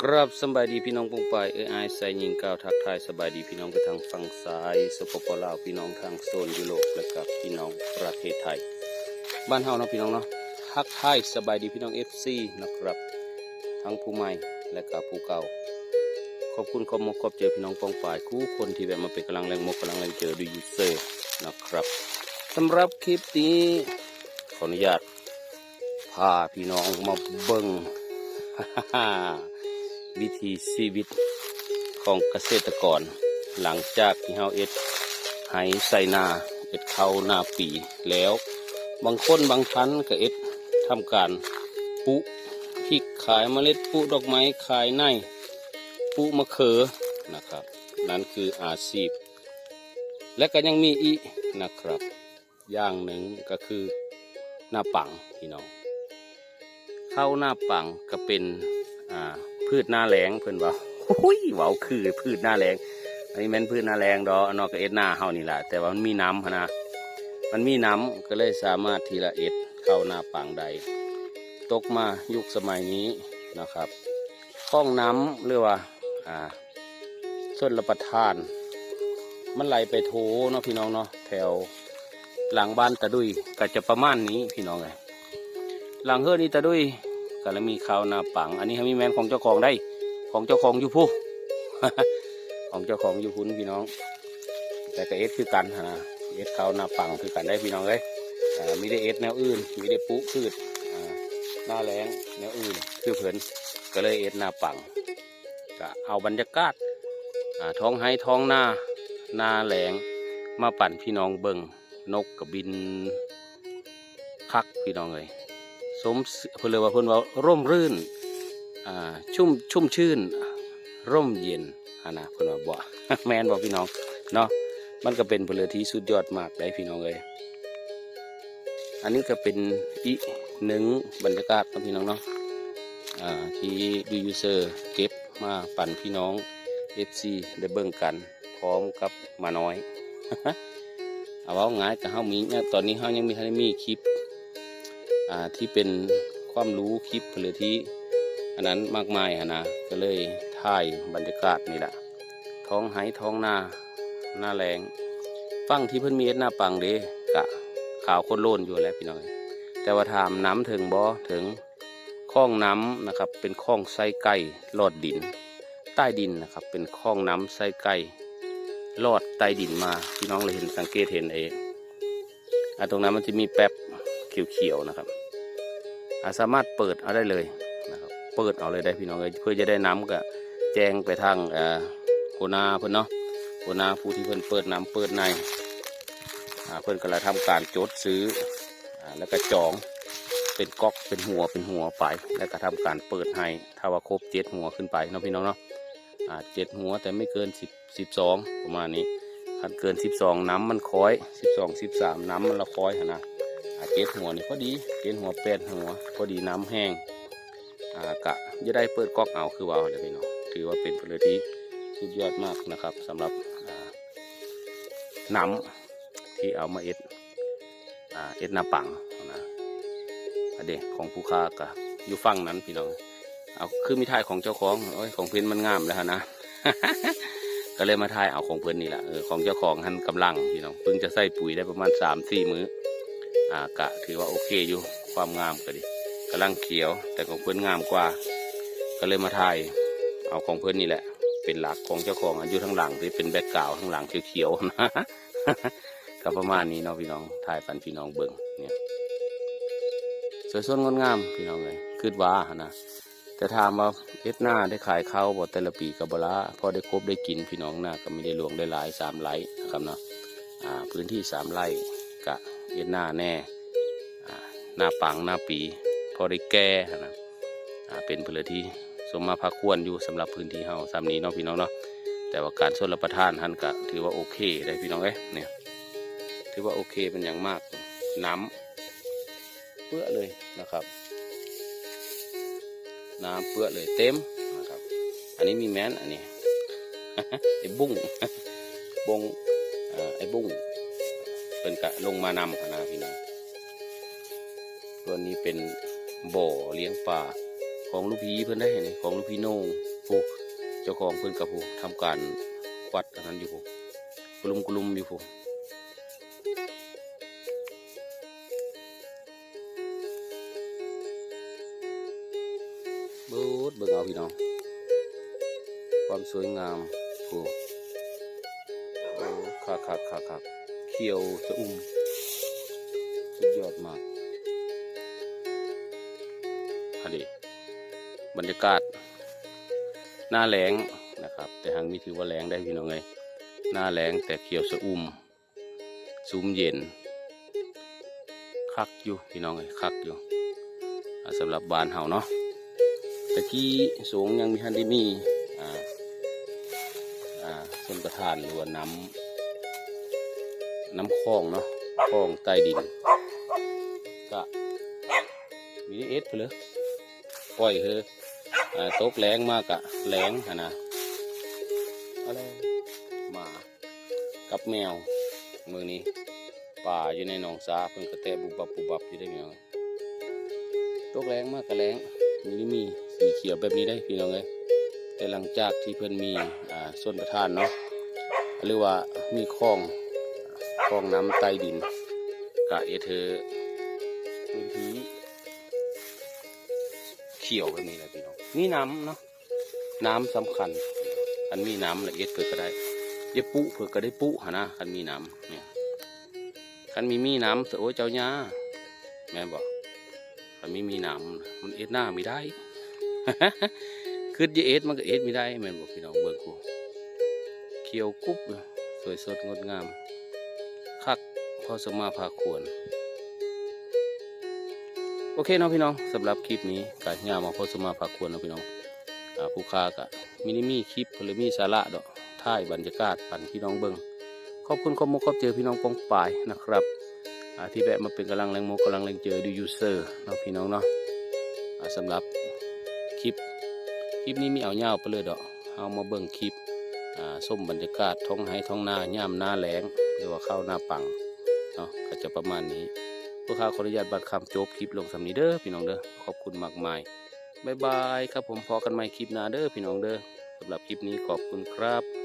กราบสบายดีพี่น้องปงปายไอใส่ยิงก้าวทักทายสบายดีพี่น้องไปทางฝั่งซ้ายสปปลาวพี่น้องทางโซนยุโรปและกับพี่น้องประเทศไทยบ้านเฮาเนาะพี่น้องเนาะทักทายสบายดีพี่น้องFCนะครับทั้งผู้ใหม่และกับผู้เก่าขอบคุณขอบมกขอบเจอพี่น้องปองปายคู่คนที่แบบมาเป็นกำลังแรงมกกำลังแรงเจอดูยูเซอร์นะครับสำหรับคลิปนี้ขออนุญาตพาพี่น้องมาเบิ่ง วิถีชีวิตของเกษตรกรหลังจากที่เฮาเอ็ดไหใส่นาเอ็ดเข้าหน้าปีแล้วบางคนบางท่านก็เอ็ดทำการปุพริกขายเมล็ดปุดอกไม้ขายในปุมะเขือนะครับนั่นคืออาชีพและก็ยังมีอีกนะครับอย่างหนึ่งก็คือหน้าปังพี่น้องเข้าหน้าปังก็เป็นพืชหน้าแล้งเพื่อนว่าหุ้ยเว้าคือพืชหน้าแล้งอันนี้แม่นพืชหน้าแล้งดอกนอกจากเอ็ดหน้าเฮานี่แหละแต่ว่ามันมีน้ำนะมันมีน้ำก็เลยสามารถทีละเอ็ดเข้าหน้าปังได้ตกมายุคสมัยนี้นะครับคลองน้ำหรือว่าชลประทานมันไหลไปโถเนาะพี่น้องเนาะแถวหลังบ้านตะดุยก็จะประมาณนี้พี่น้องเลยหลังเฮือนี่ตะดุยก็แล้วมีข้าวหน้าปังอันนี้มีแมนของเจ้าของได้ของเจ้าของอยู่ผู้ ของเจ้าของอยู่พุ้นพี่น้องแต่ก็เอสคือกันเอสข้าวหน้าปังคือกันได้พี่น้องเลยมีได้เอสแนวอื่นมีได้ปุ๊พืชหน้าแรงแนวอื่นคือเผินก็เลยเอสหน้าปังก็เอาบรรยากาศท้องไห้ท้องหน้าแรงมาปั่นพี่น้องเบิ่งนกกับบินคักพี่น้องเลยสมเพื่อเลยว่าเพื่อนว่าร่มรื่นชุ่มชื่นร่มเย็นนะเพื่อนว่าบ่ แมนบอกพี่น้องเนาะมันก็เป็นเพลที่สุดยอดมากได้พี่น้องเลยอันนี้ก็เป็นอีกหนึ่งบรรยากาศนะพี่น้องเนาะที่ดูยูเซอร์เก็บมาปั่นพี่น้อง FC ได้เบิ่งกันพร้อมกับมาน้อย เอาว่าง่ายแต่เฮามีเนี่ยตอนนี้เฮายังมีคลิปที่เป็นความรู้คลิปหรือที่อันนั้นมากมายนะก็เลยถ่ายบรรยากาศนี่แหละท้องไห้ท้องหน้าแรงฟังที่เพิ่นมีเอ็ดหน้าปังเด้กะข่าวคนโลนอยู่แล้วพี่น้องแต่ว่าถามน้ำถึงบ่ถึงคลองน้ำนะครับเป็นคลองไส้ไก่ลอดดินใต้ดินนะครับเป็นคลองน้ำไส้ไก่ลอดใต้ดินมาพี่น้องเลยเห็นสังเกตเห็นเองตรงนั้นมันจะมีแป๊บเขียวๆนะครับสามารถเปิดเอาได้เลยนะครับเปิดเอาเลยได้พี่น้องเลยเพื่อจะได้น้ำก็แจ้งไปทางหัวหน้าเพื่อนเนาะหัวหน้าผู้ที่เพื่อนเปิดน้ำเปิดในเพื่อนก็เลยทำการจดซื้อแล้วก็จองเป็นก๊อกเป็นหัวไปแล้วก็ทำการเปิดให้ถ้าว่าครบ7 หัวขึ้นไปเนาะพี่น้องเนาะ7 หัวแต่ไม่เกิน12ประมาณนี้ถ้าเกิน12น้ำมันค้อย13น้ำมันละค้อยนะ7 หัวนี่พอดี7 หัว8 หัวพอดีน้ำแห้งกะจะได้เปิดก๊อกเอาคือว่าเลยพี่น้องถือว่าเป็นผลิตที่สุดยอดมากนะครับสำหรับน้ำที่เอามาเอ็ดหน้าปังนะเด็กของผู้ค้ากะอยู่ฝั่งนั้นพี่น้องเอาคือมีถ่ายของเจ้าของของเพื่อนมันงามแล้วนะ ก็เลยมาถ่ายเอาของเพื่อนนี่แหละของเจ้าของท่านกำลังพี่น้องเพิ่งจะใส่ปุ๋ยได้ประมาณ3-4 มื้อกะถือว่าโอเคอยู่ความงามก็ดีกำลังเขียวแต่ของเพื่อนงามกว่าก็เลยมาถ่ายเอาของเพื่อนนี่แหละเป็นหลักของเจ้าของอายุทั้งหลังที่เป็นแบ็คกราวด์ทั้งหลังเขียวๆนะ ก็ประมาณนี้เนาะพี่น้องถ่ายปันพี่น้องเบิ่งเนี่ยสวยสดงดงามพี่น้องเลยคืดว่านะแต่ถามว่าเอ็ดหน้าได้ขายข้าวบ่แต่ละปีกับบลาพอได้ครบได้กินพี่น้องหน้าก็ไม่ได้หลวงได้หลาย3 ไร่นะครับเนาะพื้นที่3 ไร่กะเอ็ดหน้าแน่หน้าปังหน้าปีพอได้แก่นะเป็นพื้นที่สมมาพาควรอยู่สำหรับพื้นที่เฮาซ้ำนี้เนาะพี่น้องเนาะแต่ว่าการชลประทานท่านก็ถือว่าโอเคได้พี่น้องเนี่ยถือว่าโอเคเป็นอย่างมากน้ำเปื้อเลยนะครับน้ำเปื้อเลยเต็มนะครับอันนี้มีแมนอันนี้ ไอ้บุ้ง บงไอ้บุ้งเป็นกะลงมานำนะพี่น้องตัวนี้เป็นบ่อเลี้ยงปลาของลูกพีเพื่อนได้เนี่ยของลูกพีโน่ ผู้เจ้าของเพิ่นกับผู้ทำการควัดอันนั้นอยู่ผู้กลุ่มอยู่ผู้เบิ่งเอาพี่น้องความสวยงามผู้คักเขียวสะอุ่มสุดยอดมากฮะดิบรรยากาศหน้าแล้งนะครับแต่ทางนี้ถือว่าแล้งได้พี่น้องไงหน้าแล้งแต่เขียวสะอุ่มซุ้มเย็นคักอยู่พี่น้องไงคักอยู่สำหรับบ้านเฮาเนาะตะกี้สงยังมีฮันได้มีชนประทานหรือว่าน้ำคลองเนาะคลองใต้ดินก็มีเอสไปเลยปล่อยคือตกแรงมากอะแรงนะอะไรหมากับแมวเมืองนี้ป่าอยู่ในหนองซาเพิ่งกระแตบุบับอยู่ได้พี่น้องตกแรงมากกะแรงมีสีเขียวแบบนี้ได้พี่น้องเลยแต่หลังจากที่เพิ่นมีส้นประทานเนาะหรือว่ามีคลองน้ำใต้ดินกะเธอพื้นที่เขียวแบบนี้เลยพี่น้องมีน้ำเนาะน้ำสำคัญคันมีน้ำละเอียดเกิดก็ได้เย็บปุเผื่อก็ได้ปุหะนะคันมีน้ำเนี่ยคันมีน้ำเสือโอ้เจ้าย่าแม่บอกคันมีน้ำมันเอ็ดหน้าไม่ได้ คือเอ็ดมันก็เอ็ดไม่ได้แม่บอกพี่น้องเบิ่งกูเขียวกุ๊บสวยสดงดงามคักพอสมาพาควรโอเคเนาะพี่น้องสำหรับคลิปนี้การงานมาพอสมาพาควรเนาะพี่น้องผู้ค้ากะมีคลิปหรือมีสาระดอกถ่ายบรรยากาศปั่นพี่น้องเบิ่งขอบคุณขอบเจอพี่น้องปองปายนะครับที่แวะมาเป็นกำลังแรงกำลังแรงเจอดูยูเซอร์เนาะพี่น้องเนาะสำหรับคลิปนี้มีเอาเงาไปเลยดอกเอามาเบิ่งคลิปส้มบรรยากาศท้องไห้ท้องนาย่ามหน้าแล้งหรือว่าข้าวหน้าปังเนาะก็จะประมาณนี้พวกข้าขออนุญาตบัดคำจบคลิปลงสำนี้เด้อพี่น้องเด้อขอบคุณมากมายบ๊ายบายครับผมพอกันใหม่คลิปหน้าเด้อพี่น้องเด้อสำหรับคลิปนี้ขอบคุณครับ